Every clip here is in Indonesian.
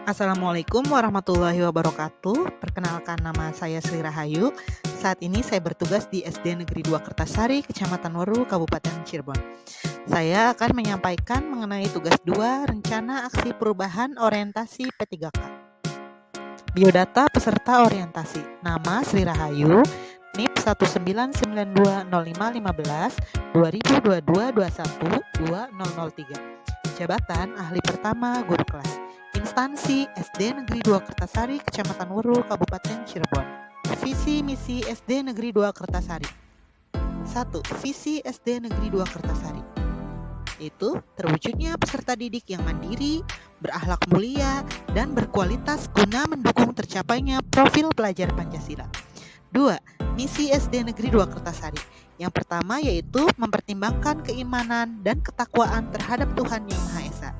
Assalamualaikum warahmatullahi wabarakatuh. Perkenalkan, nama saya Sri Rahayu. Saat ini saya bertugas di SD Negeri 2 Kertasari, Kecamatan Weru, Kabupaten Cirebon. Saya akan menyampaikan mengenai tugas 2 Rencana Aksi Perubahan Orientasi P3K. Biodata peserta orientasi. Nama Sri Rahayu, NIP 19920515 2022-21-2003. Jabatan Ahli Pertama Guru Kelas. Instansi SD Negeri 2 Kertasari, Kecamatan Weru, Kabupaten Cirebon. Visi misi SD Negeri 2 Kertasari. 1. Visi SD Negeri 2 Kertasari, yaitu terwujudnya peserta didik yang mandiri, berakhlak mulia, dan berkualitas guna mendukung tercapainya profil pelajar Pancasila. 2. Misi SD Negeri 2 Kertasari. Yang pertama yaitu mempertimbangkan keimanan dan ketakwaan terhadap Tuhan Yang Maha Esa.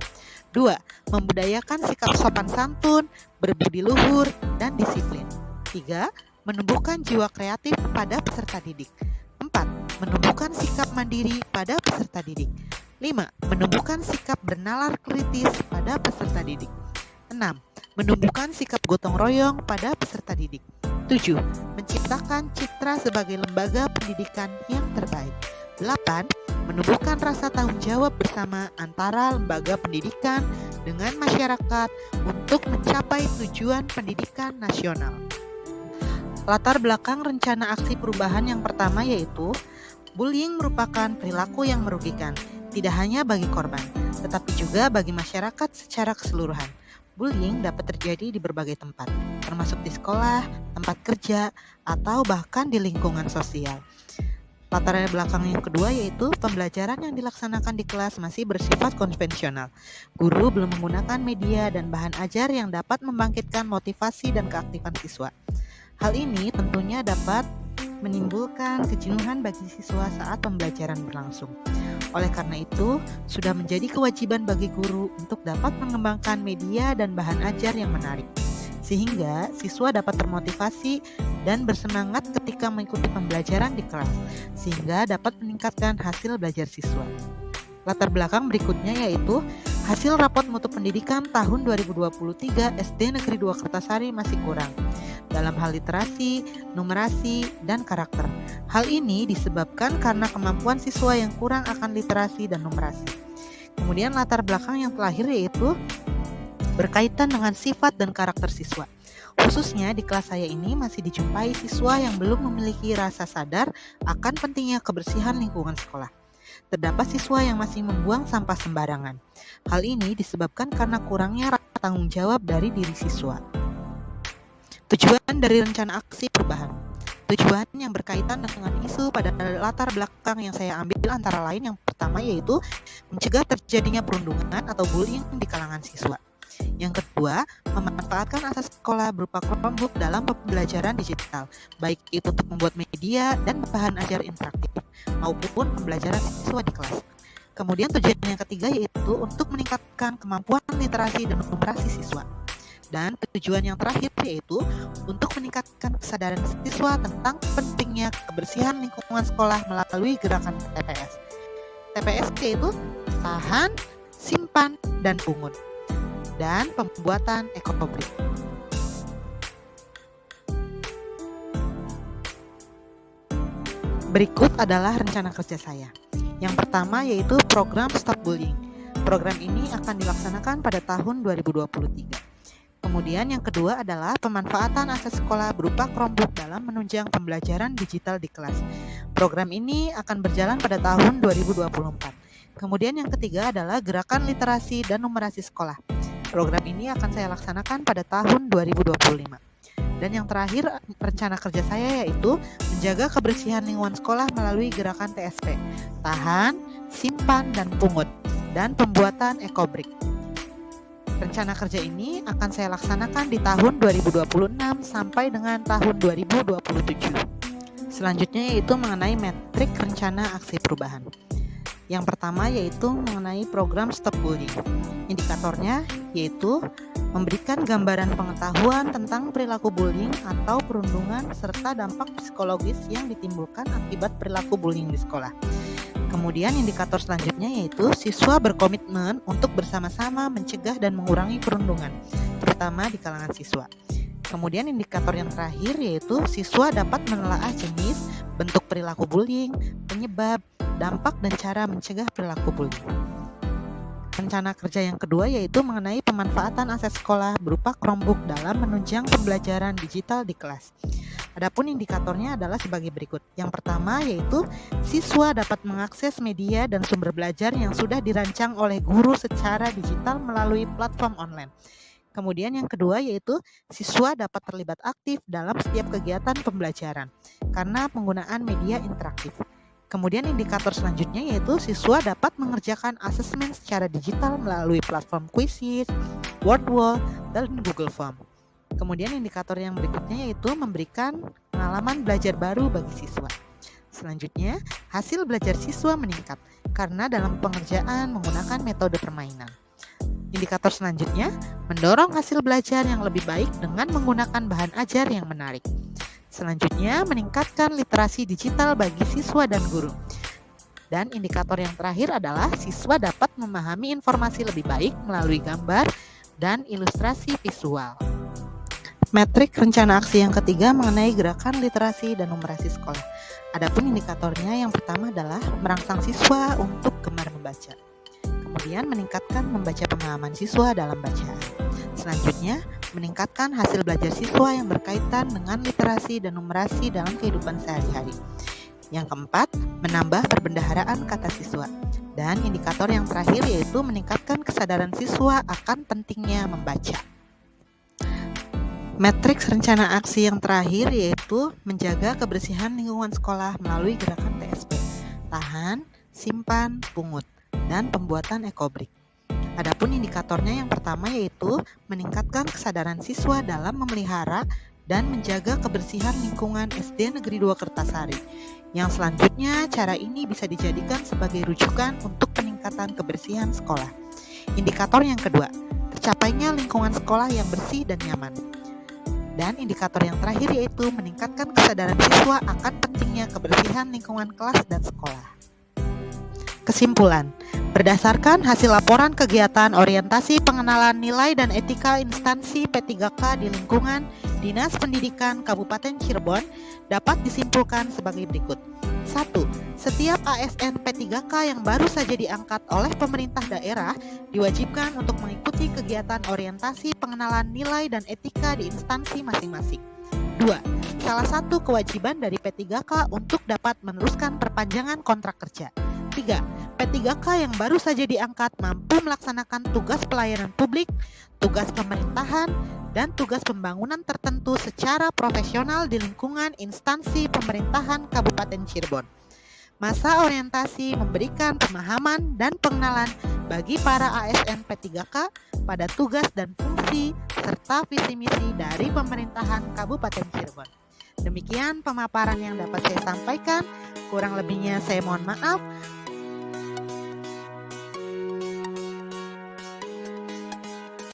2. Membudayakan sikap sopan santun, berbudi luhur, dan disiplin. 3. Menumbuhkan jiwa kreatif pada peserta didik. 4. Menumbuhkan sikap mandiri pada peserta didik. 5. Menumbuhkan sikap bernalar kritis pada peserta didik. 6. Menumbuhkan sikap gotong royong pada peserta didik. 7. Menciptakan citra sebagai lembaga pendidikan yang terbaik. 8. Menumbuhkan rasa tanggung jawab bersama antara lembaga pendidikan dengan masyarakat untuk mencapai tujuan pendidikan nasional. Latar belakang rencana aksi perubahan yang pertama yaitu bullying merupakan perilaku yang merugikan, tidak hanya bagi korban, tetapi juga bagi masyarakat secara keseluruhan. Bullying dapat terjadi di berbagai tempat, termasuk di sekolah, tempat kerja, atau bahkan di lingkungan sosial. Latar belakang yang kedua yaitu pembelajaran yang dilaksanakan di kelas masih bersifat konvensional. Guru belum menggunakan media dan bahan ajar yang dapat membangkitkan motivasi dan keaktifan siswa. Hal ini tentunya dapat menimbulkan kejenuhan bagi siswa saat pembelajaran berlangsung. Oleh karena itu, sudah menjadi kewajiban bagi guru untuk dapat mengembangkan media dan bahan ajar yang menarik, sehingga siswa dapat termotivasi dan bersemangat ketika mengikuti pembelajaran di kelas, sehingga dapat meningkatkan hasil belajar siswa. Latar belakang berikutnya yaitu hasil rapot mutu pendidikan tahun 2023 SD Negeri 2 Kertasari masih kurang dalam hal literasi, numerasi, dan karakter. Hal ini disebabkan karena kemampuan siswa yang kurang akan literasi dan numerasi. Kemudian latar belakang yang terakhir yaitu berkaitan dengan sifat dan karakter siswa. Khususnya di kelas saya ini masih dijumpai siswa yang belum memiliki rasa sadar akan pentingnya kebersihan lingkungan sekolah. Terdapat siswa yang masih membuang sampah sembarangan. Hal ini disebabkan karena kurangnya rasa tanggung jawab dari diri siswa. Tujuan dari rencana aksi perubahan. Tujuan yang berkaitan dengan isu pada latar belakang yang saya ambil antara lain yang pertama yaitu mencegah terjadinya perundungan atau bullying di kalangan siswa. Yang kedua, memanfaatkan asas sekolah berupa Chromebook dalam pembelajaran digital, baik itu untuk membuat media dan bahan ajar interaktif, maupun pembelajaran siswa di kelas. Kemudian tujuan yang ketiga yaitu untuk meningkatkan kemampuan literasi dan numerasi siswa. Dan tujuan yang terakhir yaitu untuk meningkatkan kesadaran siswa tentang pentingnya kebersihan lingkungan sekolah melalui gerakan TPS. TPS yaitu tahan, simpan, dan pungut. Dan pembuatan ekobrik. Berikut adalah rencana kerja saya. Yang pertama yaitu program Stop Bullying. Program ini akan dilaksanakan pada tahun 2023. Kemudian yang kedua adalah pemanfaatan aset sekolah berupa Chromebook dalam menunjang pembelajaran digital di kelas. Program ini akan berjalan pada tahun 2024. Kemudian yang ketiga adalah gerakan literasi dan numerasi sekolah. Program ini akan saya laksanakan pada tahun 2025. Dan yang terakhir rencana kerja saya yaitu menjaga kebersihan lingkungan sekolah melalui gerakan TSP, tahan, simpan, dan pungut, dan pembuatan ekobrik. Rencana kerja ini akan saya laksanakan di tahun 2026 sampai dengan tahun 2027. Selanjutnya yaitu mengenai metrik rencana aksi perubahan. Yang pertama yaitu mengenai program Stop Bullying. Indikatornya yaitu memberikan gambaran pengetahuan tentang perilaku bullying atau perundungan serta dampak psikologis yang ditimbulkan akibat perilaku bullying di sekolah. Kemudian indikator selanjutnya yaitu siswa berkomitmen untuk bersama-sama mencegah dan mengurangi perundungan, terutama di kalangan siswa. Kemudian indikator yang terakhir yaitu siswa dapat menelaah jenis, bentuk perilaku bullying, penyebab, dampak dan cara mencegah perilaku bullying. Rencana kerja yang kedua yaitu mengenai pemanfaatan aset sekolah berupa Chromebook dalam menunjang pembelajaran digital di kelas. Adapun indikatornya adalah sebagai berikut. Yang pertama yaitu siswa dapat mengakses media dan sumber belajar yang sudah dirancang oleh guru secara digital melalui platform online. Kemudian yang kedua yaitu siswa dapat terlibat aktif dalam setiap kegiatan pembelajaran karena penggunaan media interaktif. Kemudian indikator selanjutnya yaitu siswa dapat mengerjakan asesmen secara digital melalui platform Quizizz, Wordwall, dan Google Form. Kemudian indikator yang berikutnya yaitu memberikan pengalaman belajar baru bagi siswa. Selanjutnya, hasil belajar siswa meningkat karena dalam pengerjaan menggunakan metode permainan. Indikator selanjutnya, mendorong hasil belajar yang lebih baik dengan menggunakan bahan ajar yang menarik. Selanjutnya, meningkatkan literasi digital bagi siswa dan guru. Dan indikator yang terakhir adalah siswa dapat memahami informasi lebih baik melalui gambar dan ilustrasi visual. Metrik rencana aksi yang ketiga mengenai gerakan literasi dan numerasi sekolah. Adapun indikatornya yang pertama adalah merangsang siswa untuk gemar membaca. Kemudian meningkatkan membaca pemahaman siswa dalam bacaan. Selanjutnya, meningkatkan hasil belajar siswa yang berkaitan dengan literasi dan numerasi dalam kehidupan sehari-hari. Yang keempat, menambah perbendaharaan kata siswa. Dan indikator yang terakhir yaitu meningkatkan kesadaran siswa akan pentingnya membaca. Matriks rencana aksi yang terakhir yaitu menjaga kebersihan lingkungan sekolah melalui gerakan TSP, tahan, simpan, pungut, dan pembuatan ekobrik. Adapun indikatornya yang pertama yaitu meningkatkan kesadaran siswa dalam memelihara dan menjaga kebersihan lingkungan SD Negeri 2 Kertasari. Yang selanjutnya, cara ini bisa dijadikan sebagai rujukan untuk peningkatan kebersihan sekolah. Indikator yang kedua, tercapainya lingkungan sekolah yang bersih dan nyaman. Dan indikator yang terakhir yaitu meningkatkan kesadaran siswa akan pentingnya kebersihan lingkungan kelas dan sekolah. Kesimpulan, berdasarkan hasil laporan kegiatan orientasi pengenalan nilai dan etika instansi P3K di lingkungan Dinas Pendidikan Kabupaten Cirebon dapat disimpulkan sebagai berikut. 1. Setiap ASN P3K yang baru saja diangkat oleh pemerintah daerah diwajibkan untuk mengikuti kegiatan orientasi pengenalan nilai dan etika di instansi masing-masing. 2. Salah satu kewajiban dari P3K untuk dapat meneruskan perpanjangan kontrak kerja. 3. P3K yang baru saja diangkat mampu melaksanakan tugas pelayanan publik, tugas pemerintahan, dan tugas pembangunan tertentu secara profesional di lingkungan instansi pemerintahan Kabupaten Cirebon. Masa orientasi memberikan pemahaman dan pengenalan bagi para ASN P3K pada tugas dan fungsi serta visi misi dari pemerintahan Kabupaten Cirebon. Demikian pemaparan yang dapat saya sampaikan. Kurang lebihnya saya mohon maaf.